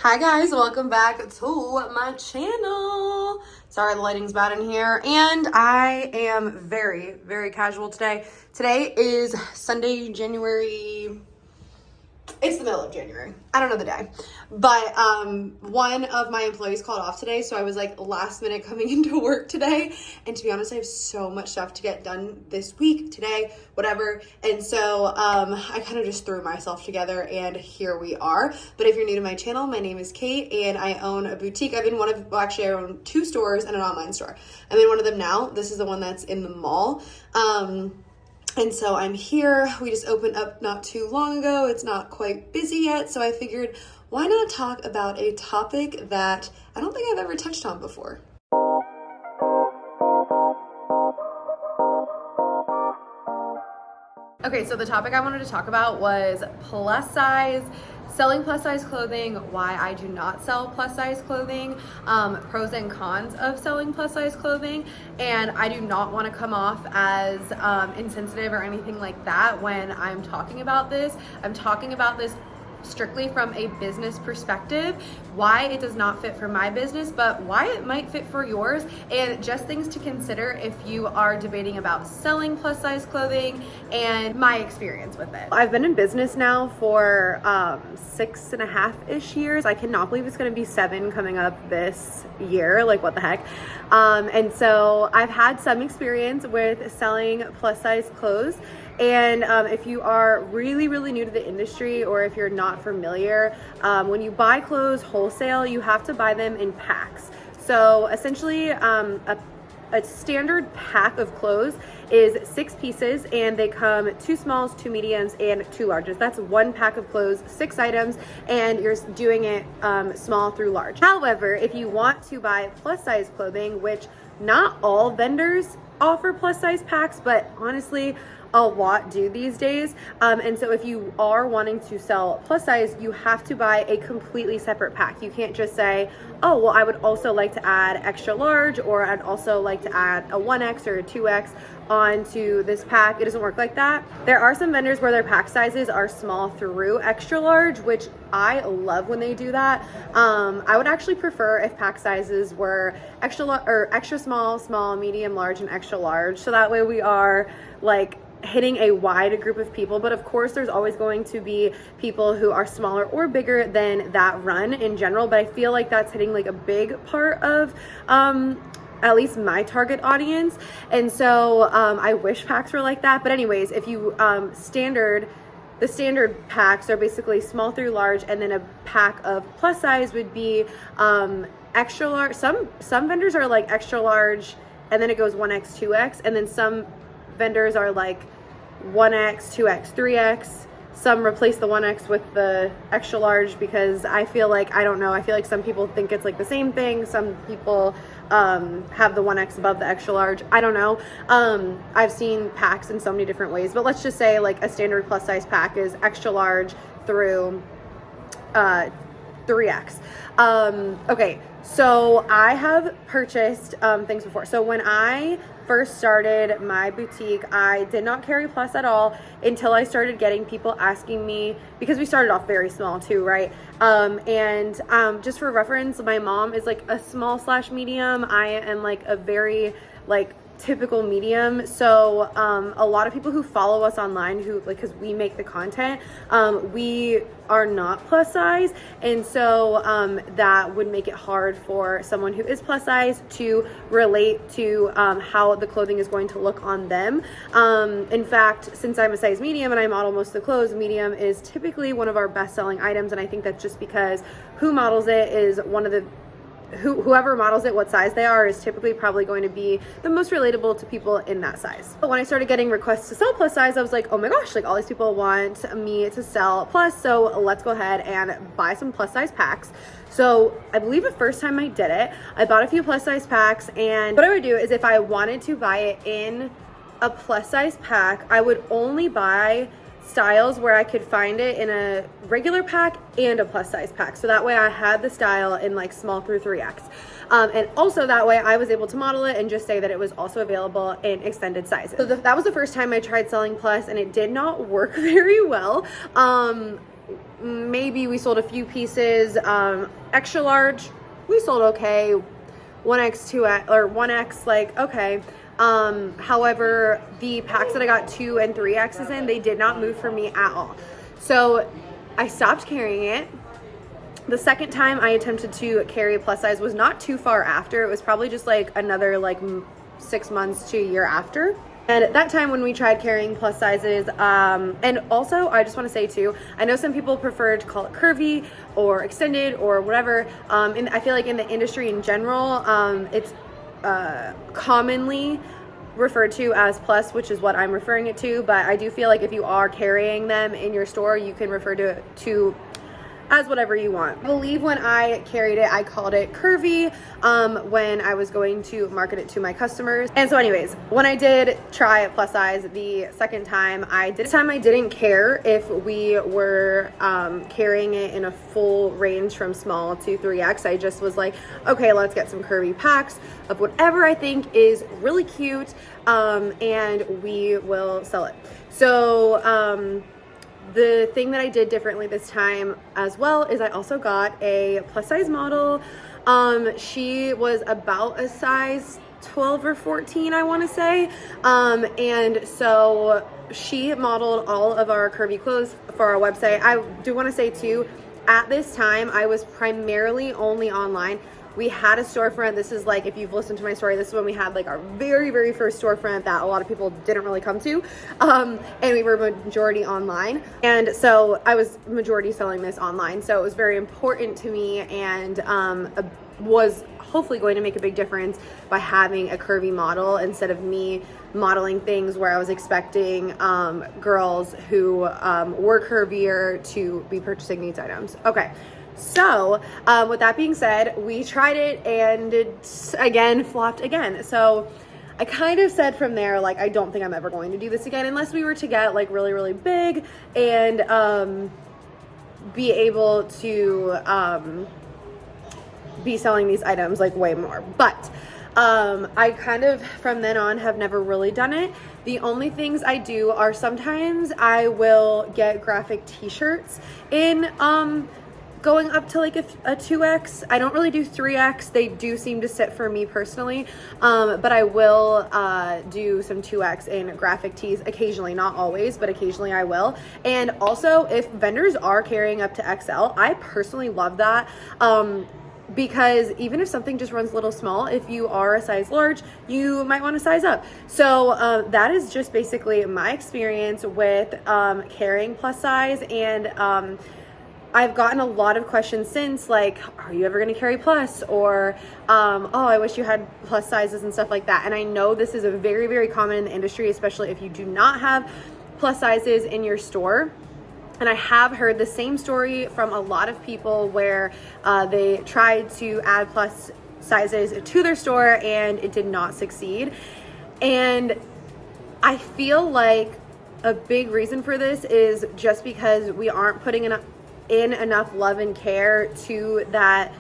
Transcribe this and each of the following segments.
Hi guys, welcome back to my channel. Sorry the lighting's bad in here, and I am very casual today. Today is Sunday, it's the middle of January. I don't know the day, but one of my employees called off today, so I was like last minute coming into work today. And to be honest, I have so much stuff to get done this week, today, whatever. And so I kind of just threw myself together, and here we are. But if you're new to my channel, my name is Kate, and I own a boutique. I own 2 stores and an online store. I'm in one of them now. This is the one that's in the mall. And so I'm here. We just opened up not too long ago. It's not quite busy yet. So I figured, why not talk about a topic that I don't think I've ever touched on before. Okay, so the topic I wanted to talk about was plus size, selling plus size clothing, why I do not sell plus size clothing, pros and cons of selling plus size clothing. And I do not want to come off as insensitive or anything like that when I'm talking about this. I'm talking about this strictly from a business perspective, why it does not fit for my business, but why it might fit for yours, and just things to consider if you are debating about selling plus size clothing and my experience with it. I've been in business now for 6.5-ish years. I cannot believe it's going to be 7 coming up this year. Like, what the heck? And so I've had some experience with selling plus size clothes. And if you are really new to the industry, or if you're not familiar, when you buy clothes wholesale, you have to buy them in packs. So essentially, a standard pack of clothes is 6 pieces, and they come 2 smalls, 2 mediums, and 2 larges. That's 1 pack of clothes, 6 items, and you're doing it small through large. However, if you want to buy plus size clothing, which not all vendors offer plus size packs, but honestly, a lot do these days. And so if you are wanting to sell plus size, you have to buy a completely separate pack. You can't just say, oh, well, I would also like to add extra large, or I'd also like to add a 1X or a 2X onto this pack. It doesn't work like that. There are some vendors where their pack sizes are small through extra large, which I love when they do that. I would actually prefer if pack sizes were extra small, medium, large, and extra large. So that way we are like hitting a wide group of people. But of course, there's always going to be people who are smaller or bigger than that run in general. But I feel like that's hitting like a big part of at least my target audience. And so I wish packs were like that. But anyways, if you the standard packs are basically small through large, and then a pack of plus size would be extra large. Some vendors are like extra large, and then it goes 1X, 2X, and then some vendors are like 1X, 2X, 3X. Some replace the 1X with the extra large, because I feel like, I don't know, I feel like some people think it's like the same thing. Some people have the 1X above the extra large. I don't know. I've seen packs in so many different ways, but let's just say like a standard plus size pack is extra large through 3X. Okay, so I have purchased things before. So when I first started my boutique, I did not carry plus at all until I started getting people asking me, because we started off very small too, right? And just for reference, my mom is like a small/medium. I am like a very like typical medium. So a lot of people who follow us online, who like, because we make the content, we are not plus size, and so that would make it hard for someone who is plus size to relate to how the clothing is going to look on them. In fact, since I'm a size medium and I model most of the clothes, medium is typically one of our best selling items, and I think that's just because who models it is one of the whoever models it, what size they are, is typically probably going to be the most relatable to people in that size. But when I started getting requests to sell plus size, I was like, oh my gosh, like all these people want me to sell plus, so let's go ahead and buy some plus size packs. So I believe the first time I did it, I bought a few plus size packs, and what I would do is if I wanted to buy it in a plus size pack, I would only buy styles where I could find it in a regular pack and a plus size pack. So that way I had the style in like small through 3X. And also that way I was able to model it and just say that it was also available in extended sizes. So that was the first time I tried selling plus, and it did not work very well. maybe we sold a few pieces. Extra large, we sold okay. 1X, 2X, or 1X, like, okay. However, the packs that I got 2 and 3Xs in, they did not move for me at all. So I stopped carrying it. The second time I attempted to carry a plus size was not too far after. It was probably just like another like 6 months to a year after. And at that time when we tried carrying plus sizes, and also I just want to say too, I know some people prefer to call it curvy or extended or whatever. And I feel like in the industry in general, it's commonly referred to as plus, which is what I'm referring it to. But I do feel like if you are carrying them in your store, you can refer to as whatever you want. I believe when I carried it, I called it curvy when I was going to market it to my customers. And so anyways, when I did try a plus size the second time, I didn't care if we were carrying it in a full range from small to 3X. I just was like, okay, let's get some curvy packs of whatever I think is really cute, and we will sell it. So the thing that I did differently this time as well is I also got a plus size model. She was about a size 12 or 14, I want to say. And so she modeled all of our curvy clothes for our website. I do want to say too, at this time, I was primarily only online. We had a storefront. This is like, if you've listened to my story, this is when we had like our very, very first storefront that a lot of people didn't really come to. And we were majority online. And so I was majority selling this online. So it was very important to me, and was hopefully going to make a big difference by having a curvy model instead of me modeling things where I was expecting girls who were curvier to be purchasing these items. Okay. So with that being said, we tried it and it again flopped again. So I kind of said from there, like, I don't think I'm ever going to do this again unless we were to get like really, really big and be able to be selling these items like way more. But I kind of from then on have never really done it. The only things I do are sometimes I will get graphic t-shirts in going up to like a 2X. I don't really do 3X. They do seem to sit for me personally. But I will do some 2X in graphic tees occasionally, not always, but occasionally I will. And also if vendors are carrying up to XL, I personally love that. Because even if something just runs a little small, if you are a size large, you might want to size up. So that is just basically my experience with carrying plus size. And I've gotten a lot of questions since, like, are you ever going to carry plus? Or, oh, I wish you had plus sizes and stuff like that. And I know this is a very, very common in the industry, especially if you do not have plus sizes in your store. And I have heard the same story from a lot of people where they tried to add plus sizes to their store and it did not succeed. And I feel like a big reason for this is just because we aren't putting in enough love and care to that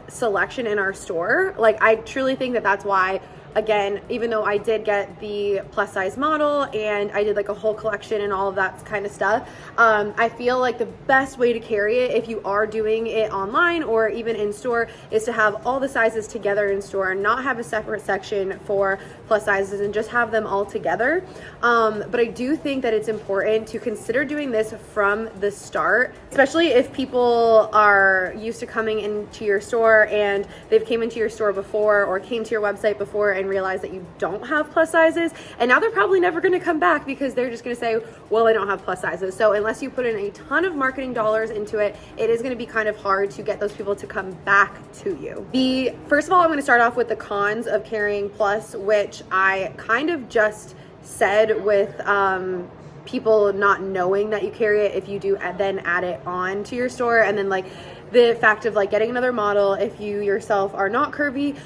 selection in our store. Like, I truly think that that's why, again, even though I did get the plus size model and I did like a whole collection and all of that kind of stuff, I feel like the best way to carry it if you are doing it online or even in store is to have all the sizes together in store and not have a separate section for plus sizes and just have them all together. But I do think that it's important to consider doing this from the start, especially if people are used to coming into your store and they've came into your store before or came to your website before and realize that you don't have plus sizes, and now they're probably never going to come back because they're just going to say, well, I don't have plus sizes. So unless you put in a ton of marketing dollars into it, it is going to be kind of hard to get those people to come back to you. First of all, I'm going to start off with the cons of carrying plus, which I kind of just said with people not knowing that you carry it if you do then add it on to your store, and then like the fact of like getting another model if you yourself are not curvy.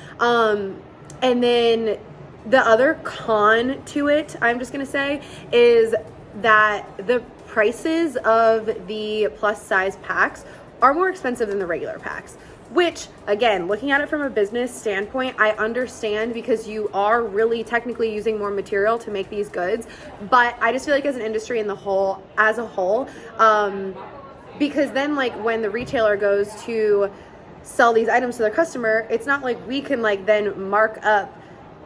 And then the other con to it, I'm just going to say, is that the prices of the plus size packs are more expensive than the regular packs, which, again, looking at it from a business standpoint, I understand because you are really technically using more material to make these goods. But I just feel like as an industry as a whole, because then like when the retailer goes to sell these items to their customer, it's not like we can like then mark up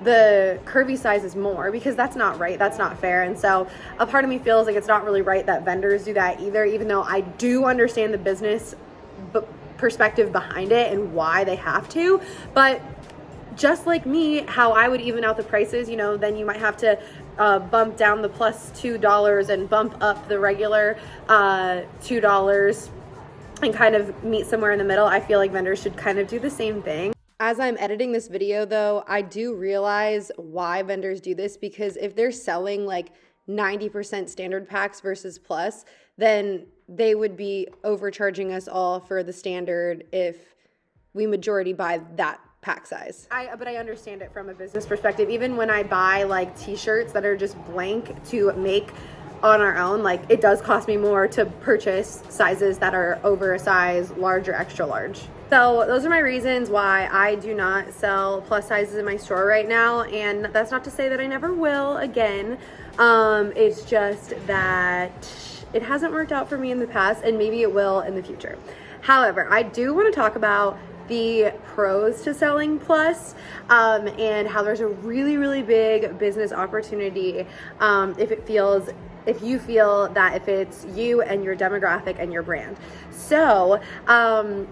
the curvy sizes more, because that's not right, that's not fair. And so a part of me feels like it's not really right that vendors do that either, even though I do understand the business perspective behind it and why they have to. But just like me, how I would even out the prices, you know, then you might have to bump down the plus $2 and bump up the regular $2 and kind of meet somewhere in the middle. I feel like vendors should kind of do the same thing. As I'm editing this video though, I do realize why vendors do this, because if they're selling like 90% standard packs versus plus, then they would be overcharging us all for the standard if we majority buy that pack size. But I understand it from a business perspective. Even when I buy like t-shirts that are just blank to make on our own, like it does cost me more to purchase sizes that are over a size large or extra large. So those are my reasons why I do not sell plus sizes in my store right now. And that's not to say that I never will again. It's just that it hasn't worked out for me in the past, and maybe it will in the future. However, I do want to talk about the pros to selling plus, and how there's a really, really big business opportunity if you feel that if it's you and your demographic and your brand. So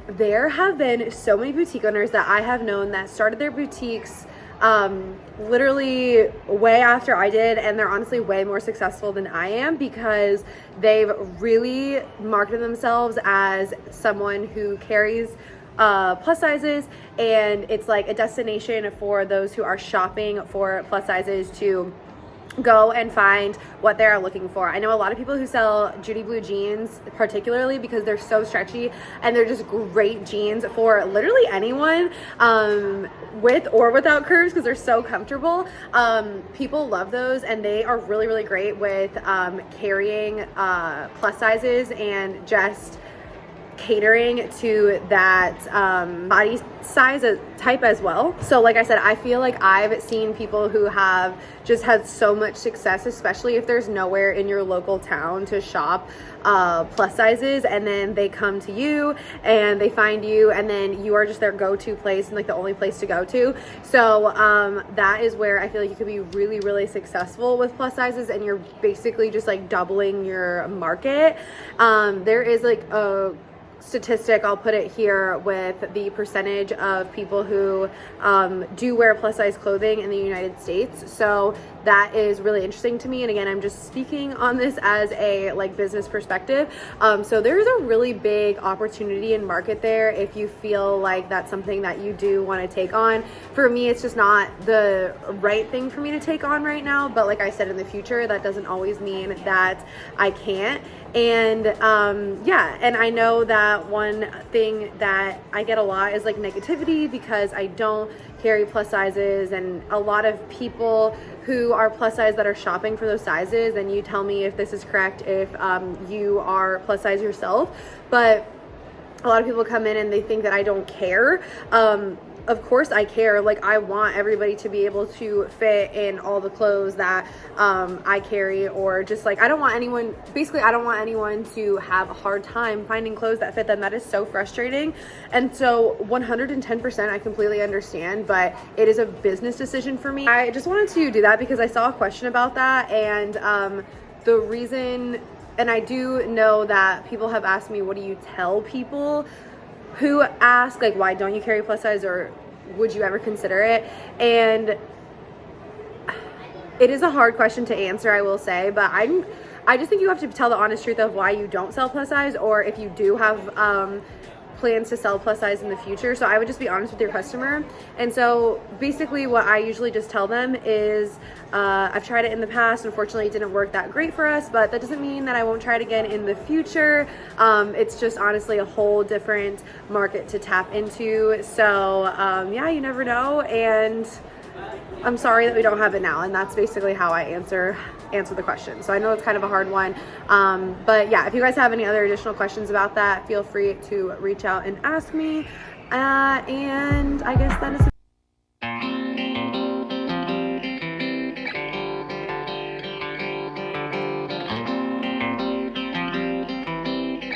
there have been so many boutique owners that I have known that started their boutiques literally way after I did, and they're honestly way more successful than I am, because they've really marketed themselves as someone who carries plus sizes, and it's like a destination for those who are shopping for plus sizes to go and find what they're looking for. I know a lot of people who sell Judy Blue jeans, particularly because they're so stretchy and they're just great jeans for literally anyone, with or without curves, because they're so comfortable. People love those, and they are really, really great with carrying plus sizes and just catering to that body size type as well. So like I said, I feel like I've seen people who have just had so much success, especially if there's nowhere in your local town to shop plus sizes, and then they come to you and they find you, and then you are just their go-to place and like the only place to go to. So that is where I feel like you could be really, really successful with plus sizes, and you're basically just like doubling your market. There is like a statistic, I'll put it here, with the percentage of people who do wear plus size clothing in the United States. So that is really interesting to me. And again, I'm just speaking on this as a like business perspective. So there's a really big opportunity and market there if you feel like that's something that you do want to take on. For me, it's just not the right thing for me to take on right now. But like I said, in the future, that doesn't always mean that I can't. And yeah, and I know that one thing that I get a lot is like negativity, because I don't carry plus sizes, and a lot of people who are plus size that are shopping for those sizes, and you tell me if this is correct if you are plus size yourself, but a lot of people come in and they think that I don't care. Of course I care. Like, I want everybody to be able to fit in all the clothes that I carry, or just like, I don't want anyone to have a hard time finding clothes that fit them. That is so frustrating. And so 110% I completely understand, but it is a business decision for me. I just wanted to do that because I saw a question about that, and the reason, and I do know that people have asked me, what do you tell people who ask like, why don't you carry plus size, or would you ever consider it? And it is a hard question to answer, I will say, but I just think you have to tell the honest truth of why you don't sell plus size, or if you do have plans to sell plus size in the future. So I would just be honest with your customer. And so basically what I usually just tell them is, I've tried it in the past. Unfortunately, it didn't work that great for us, but that doesn't mean that I won't try it again in the future. It's just honestly a whole different market to tap into. So yeah, you never know. And I'm sorry that we don't have it now. And that's basically how I answer the question. So I know it's kind of a hard one. But yeah, if you guys have any other additional questions about that, feel free to reach out and ask me. And I guess that is